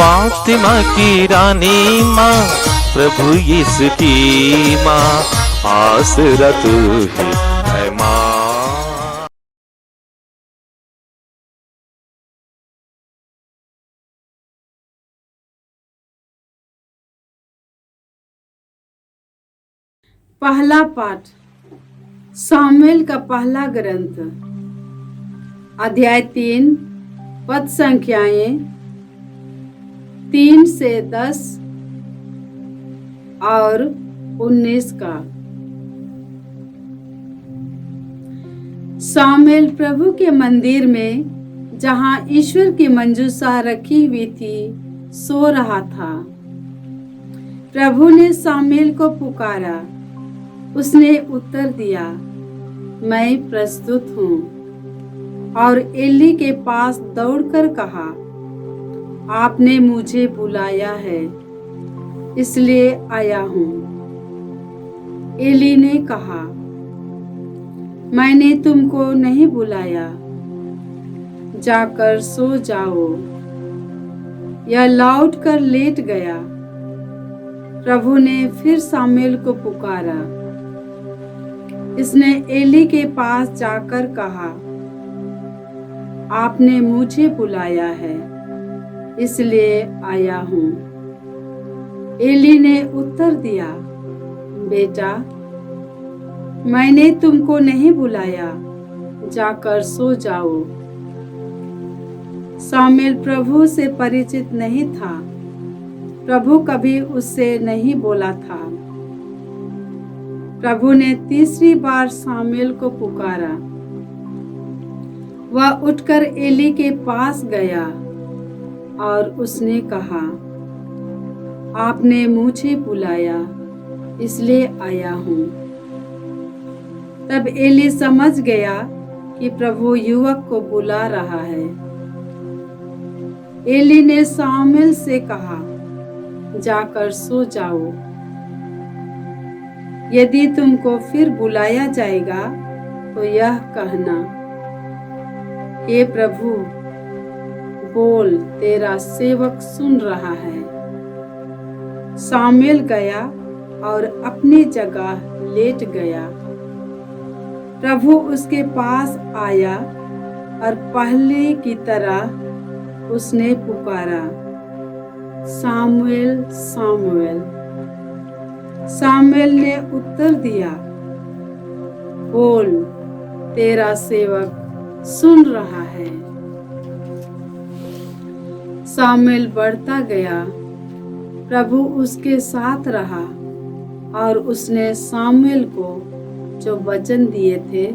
फातिमा की रानी माँ, प्रभु यीशु की माँ, आसरा तू ही है माँ। पहला पाठ सामुएल का पहला ग्रंथ, अध्याय 3, पद संख्याएं 3 से 10 और 19 का। सामुएल प्रभु के मंदिर में, जहां ईश्वर की मंजूषा रखी हुई थी, सो रहा था। प्रभु ने सामुएल को पुकारा। उसने उत्तर दिया, मैं प्रस्तुत हूँ। और एली के पास दौड़कर कहा, आपने मुझे बुलाया है, इसलिए आया हूँ। एली ने कहा, मैंने तुमको नहीं बुलाया, जाकर सो जाओ। यह लौटकर लेट गया। प्रभु ने फिर सामुएल को पुकारा। इसने एली के पास जाकर कहा, आपने मुझे बुलाया है, इसलिए आया हूँ। एली ने उत्तर दिया, बेटा, मैंने तुमको नहीं बुलाया, जाकर सो जाओ। सामुएल प्रभु से परिचित नहीं था। प्रभु कभी उससे नहीं बोला था। प्रभु ने तीसरी बार सामुएल को पुकारा। वह उठकर एली के पास गया और उसने कहा, आपने मुझे बुलाया, इसलिए आया हूँ। तब एली समझ गया कि प्रभु युवक को बुला रहा है। एली ने सामुएल से कहा, जाकर सो जाओ। यदि तुमको फिर बुलाया जाएगा तो यह कहना, हे प्रभु, बोल, तेरा सेवक सुन रहा है। सामुएल गया और अपनी जगह लेट गया। प्रभु उसके पास आया और पहले की तरह उसने पुकारा, सामुएल, सामुएल। सामुएल ने उत्तर दिया, बोल, तेरा सेवक सुन रहा है। सामुएल बढ़ता गया। प्रभु उसके साथ रहा और उसने सामुएल को जो वचन दिए थे,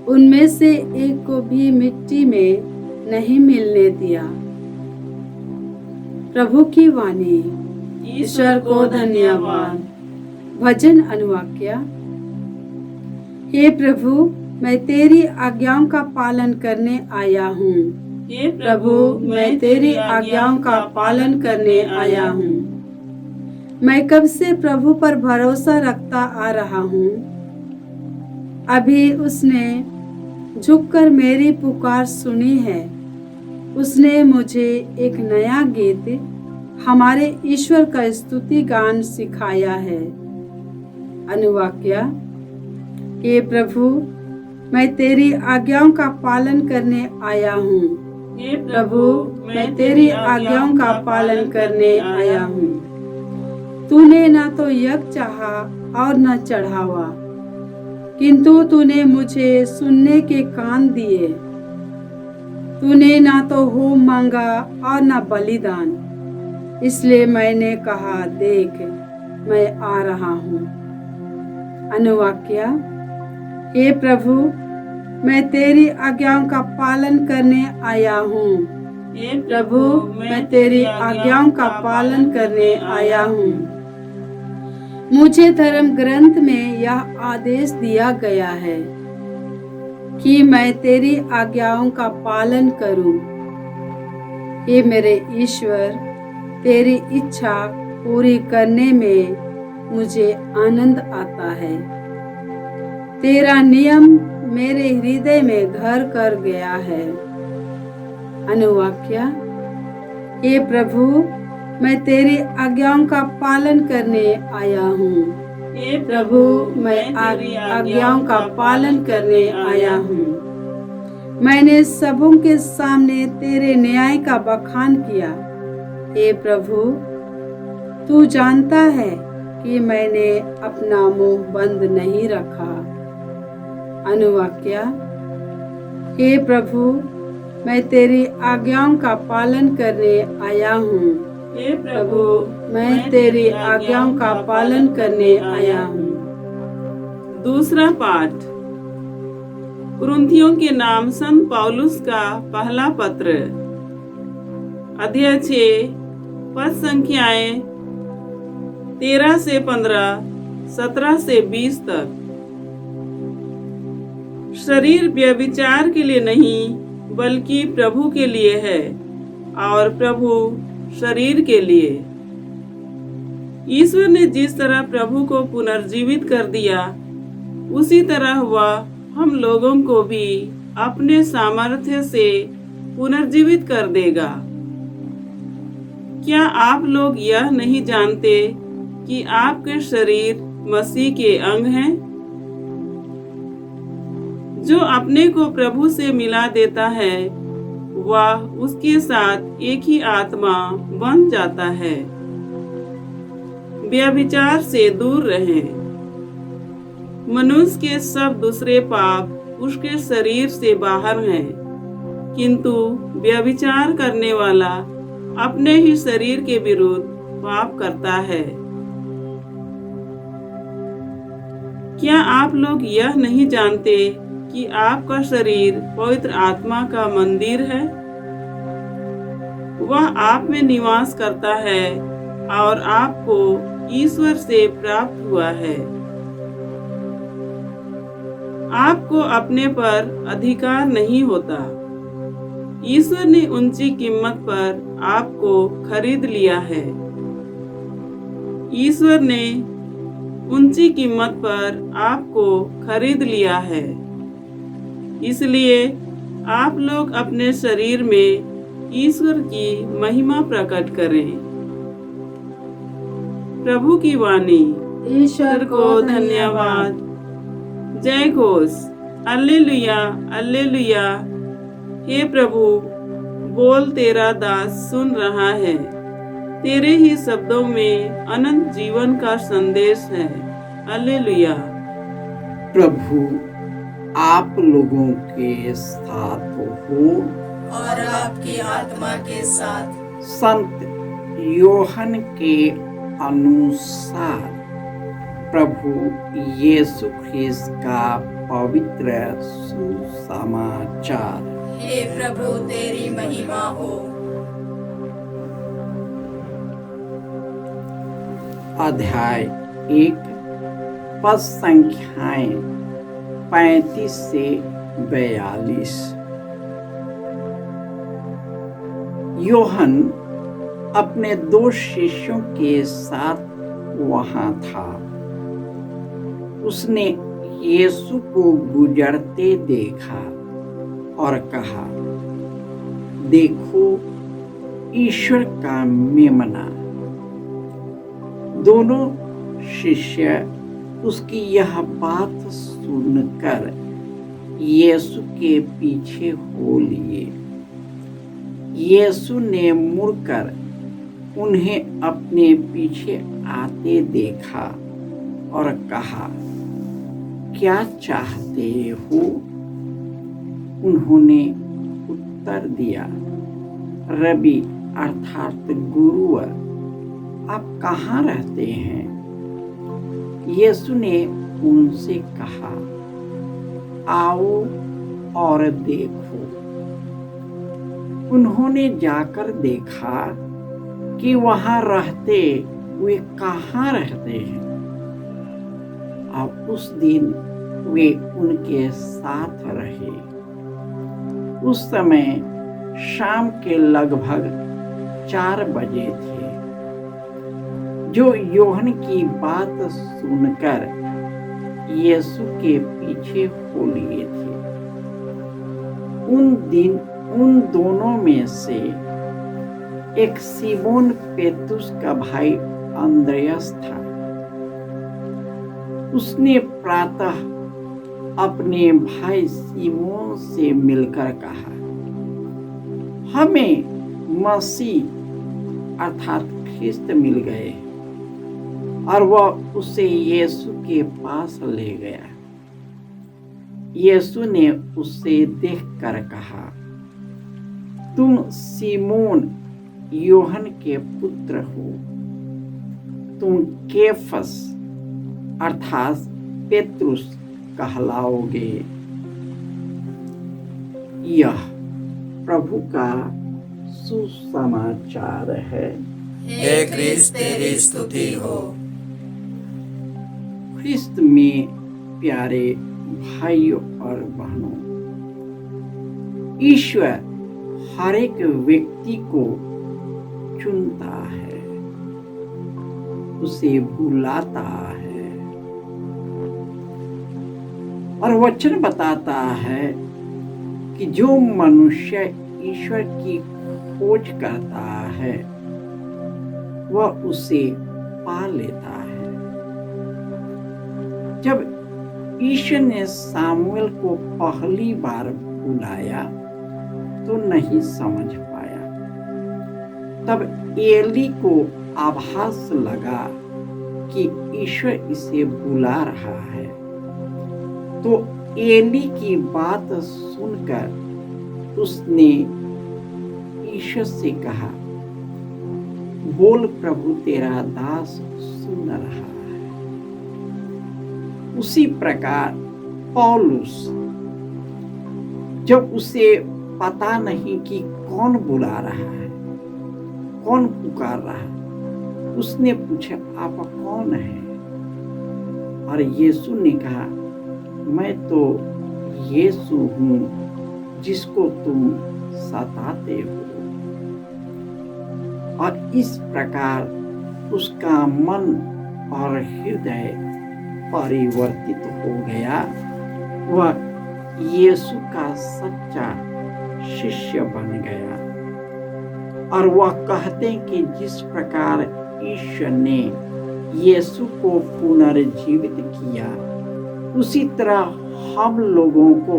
उनमें से एक को भी मिट्टी में नहीं मिलने दिया। प्रभु की वाणी। ईश्वर को धन्यवाद। भजन अनुवाक्य। हे प्रभु, मैं तेरी आज्ञाओं का पालन करने आया हूँ। हे प्रभु, मैं तेरी आज्ञाओं का पालन करने आया हूँ। मैं कब से प्रभु पर भरोसा रखता आ रहा हूँ। अभी उसने झुककर मेरी पुकार सुनी है। उसने मुझे एक नया गीत, हमारे ईश्वर का स्तुति गान सिखाया है। अनुवाक्य। हे प्रभु, मैं तेरी आज्ञाओं का पालन करने आया हूँ। हे प्रभु, मैं तेरी आज्ञाओं का पालन करने आया हूँ। तूने न तो यज्ञ चाहा और न चढ़ावा, किंतु तूने मुझे सुनने के कान दिए। तूने न तो होम मांगा और न बलिदान, इसलिए मैंने कहा, देख, मैं आ रहा हूँ। अनुवाक्य। हे प्रभु, मैं तेरी आज्ञाओं का पालन करने आया हूँ। हे प्रभु, मैं तेरी आज्ञाओं का पालन करने आया हूँ। मुझे धर्म ग्रंथ में यह आदेश दिया गया है कि मैं तेरी आज्ञाओं का पालन करूं। हे मेरे ईश्वर, तेरी इच्छा पूरी करने में मुझे आनंद आता है। तेरा नियम मेरे हृदय में घर कर गया है। अनुवाक्य। हे प्रभु, मैं तेरी आज्ञाओं का पालन करने आया हूँ। हे प्रभु, मैं आज्ञाओं का पालन करने आया हूँ। मैंने सबों के सामने तेरे न्याय का बखान किया। हे प्रभु, तू जानता है कि मैंने अपना मुंह बंद नहीं रखा। अनुवाक्या। हे प्रभु, मैं तेरी आज्ञाओं का पालन करने आया हूँ। हे प्रभु, मैं तेरी आज्ञाओं का पालन करने आया हूँ। दूसरा पाठ कुरिन्थियों के नाम संत पौलुस का पहला पत्र, अध्याय 6, पद संख्याएं 13 से 15, 17 से 20 तक। शरीर व्यभिचार के लिए नहीं, बल्कि प्रभु के लिए है, और प्रभु शरीर के लिए। ईश्वर ने जिस तरह प्रभु को पुनर्जीवित कर दिया, उसी तरह वह हम लोगों को भी अपने सामर्थ्य से पुनर्जीवित कर देगा। क्या आप लोग यह नहीं जानते कि आपके शरीर मसीह के अंग हैं? जो अपने को प्रभु से मिला देता है, वह उसके साथ एक ही आत्मा बन जाता है। व्यभिचार से दूर रहें। मनुष्य के सब दूसरे पाप उसके शरीर से बाहर हैं, किंतु व्यभिचार करने वाला अपने ही शरीर के विरुद्ध पाप करता है। क्या आप लोग यह नहीं जानते कि आपका शरीर पवित्र आत्मा का मंदिर है? वह आप में निवास करता है और आपको ईश्वर से प्राप्त हुआ है। आपको अपने पर अधिकार नहीं होता। ईश्वर ने ऊंची कीमत पर आपको खरीद लिया है। ईश्वर ने ऊंची कीमत पर आपको खरीद लिया है। इसलिए आप लोग अपने शरीर में ईश्वर की महिमा प्रकट करें। प्रभु की वाणी। ईश्वर को धन्यवाद। जय घोष। Alleluia, alleluia. हे प्रभु, बोल, तेरा दास सुन रहा है। तेरे ही शब्दों में अनंत जीवन का संदेश है। अल्लेलुया। प्रभु आप लोगों के साथ हो और आपकी आत्मा के साथ। संत योहन के अनुसार प्रभु यीशु ख्रिस्त का पवित्र सुसमाचार। हे प्रभु, तेरी महिमा हो। अध्याय 1, पद संख्याएं 35 से 42। योहन अपने 2 शिष्यों के साथ वहां था। उसने यीशु को गुजरते देखा और कहा, देखो ईश्वर का मेमना। दोनों शिष्य उसकी यह बात सुनकर यीशु के पीछे हो लिए। यीशु ने मुड़कर उन्हें अपने पीछे आते देखा और कहा, क्या चाहते हो? उन्होंने उत्तर दिया, रबी अर्थात गुरुवर, आप कहाँ रहते हैं? यीशु ने उनसे कहा, आओ और देखो। उन्होंने जाकर देखा कि वहां रहते वे कहाँ रहते हैं, और उस दिन वे उनके साथ रहे। उस समय शाम के लगभग 4 बजे थे। जो यूहन्ना की बात सुनकर यीशु के पीछे हो लिए थे, उन दोनों में से एक सीमोन पेतरुस का भाई अंद्रयास था। उसने प्रातः अपने भाई सीमोन से मिलकर कहा, हमें मसीह अर्थात ख्रिस्त मिल गए, और वह उसे यीशु के पास ले गया। यीशु ने उसे देखकर कहा, तुम सीमोन योहन के पुत्र हो, तुम केफस अर्थात पेतरुस कहलाओगे। यह प्रभु का सुसमाचार है। हे क्रिस्त तेरी स्तुति हो। ख्रिस्त में प्यारे भाइयों और बहनों, ईश्वर हर एक व्यक्ति को चुनता है, उसे बुलाता है, और वचन बताता है कि जो मनुष्य ईश्वर की खोज करता है वह उसे पा लेता है। जब ईश्वर ने सामुएल को पहली बार बुलाया तो नहीं समझ पाया। तब एली को आभास लगा कि ईश्वर इसे बुला रहा है, तो एली की बात सुनकर उसने ईश्वर से कहा, बोल प्रभु तेरा दास सुन रहा है। उसी प्रकार पौलुस, जब उसे पता नहीं कि कौन बुला रहा है, कौन पुकार रहा है, उसने पूछा आप कौन हैं? और यीशु ने कहा, मैं तो यीशु हूँ जिसको तुम सताते हो। और इस प्रकार उसका मन और हृदय परिवर्तित हो गया। वह यीशु का सच्चा शिष्य बन गया। और वह कहते हैं कि जिस प्रकार ईश्वर ने यीशु को पुनर्जीवित किया, उसी तरह हम लोगों को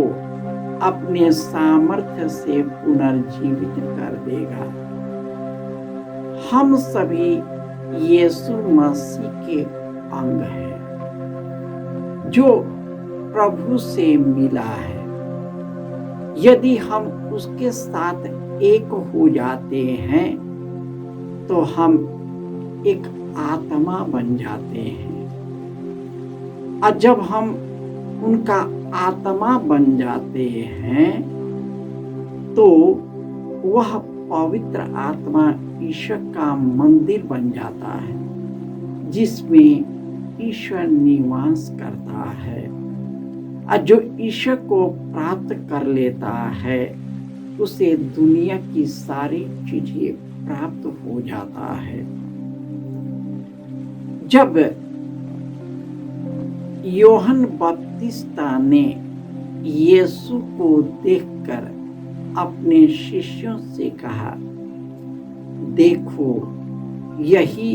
अपने सामर्थ्य से पुनर्जीवित कर देगा। हम सभी यीशु मसीह के अंग हैं, जो प्रभु से मिला है। यदि हम उसके साथ एक हो जाते हैं तो हम एक आत्मा बन जाते हैं। और जब हम उनका आत्मा बन जाते हैं तो वह पवित्र आत्मा ईश्वर का मंदिर बन जाता है, जिसमें ईश्वर निवास करता है। और जो ईश्वर को प्राप्त कर लेता है उसे दुनिया की सारी चीजें प्राप्त हो जाता है। जब योहन बपतिस्ता ने यीशु को देखकर अपने शिष्यों से कहा, देखो यही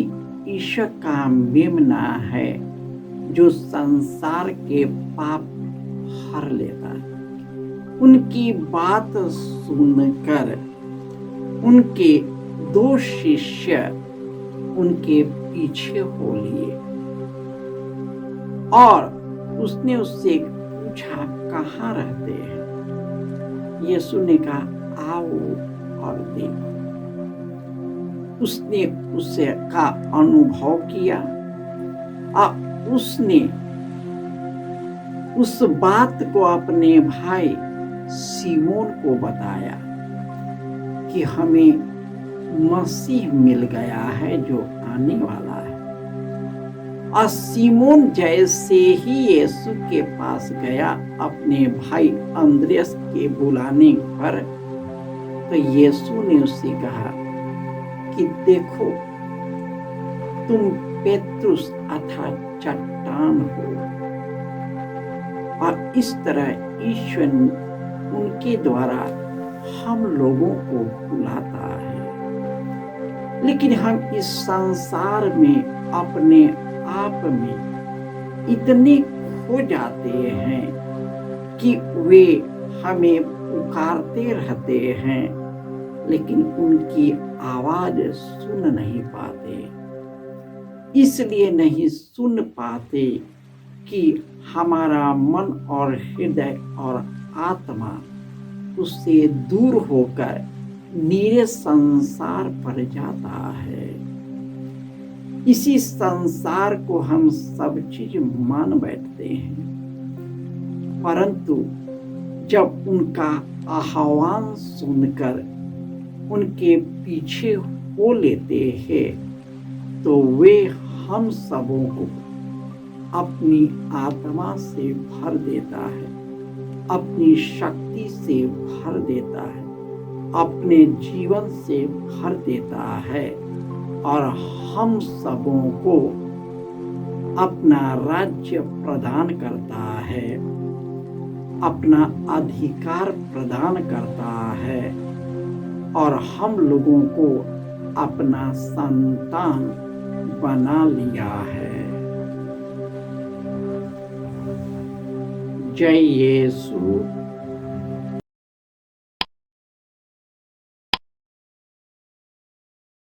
ईश्वर का मेमना है जो संसार के पाप हर लेता है। उनकी बात सुनकर उनके दो शिष्य उनके पीछे हो लिए और उसने उससे पूछा, कहाँ रहते हैं? यीशु ने कहा, आओ और देखो। उसने उससे का अनुभव किया और उसने उस बात को अपने भाई सीमोन को बताया कि हमें मसीह मिल गया है जो आने वाला है। और सीमोन जैसे ही यीशु के पास गया अपने भाई अंद्रयास के बुलाने पर, तो यीशु ने उससे कहा कि देखो तुम पेतरुस अर्थात चट्टान हो। और इस तरह ईश्वर उनके द्वारा हम लोगों को बुलाता है। लेकिन हम इस संसार में अपने आप में इतने खो जाते हैं कि वे हमें पुकारते रहते हैं, लेकिन उनकी आवाज सुन नहीं पाते। इसलिए नहीं सुन पाते कि हमारा मन और हृदय और आत्मा उससे दूर होकर नीरे संसार पर जाता है। इसी संसार को हम सब चीज मान बैठते हैं, परंतु जब उनका आह्वान सुनकर उनके पीछे हो लेते हैं तो वे हम सबों को अपनी आत्मा से भर देता है, अपनी शक्ति से भर देता है, अपने जीवन से भर देता है और हम सबों को अपना राज्य प्रदान करता है, अपना अधिकार प्रदान करता है और हम लोगों को अपना संतान बना लिया है। जय यीशु।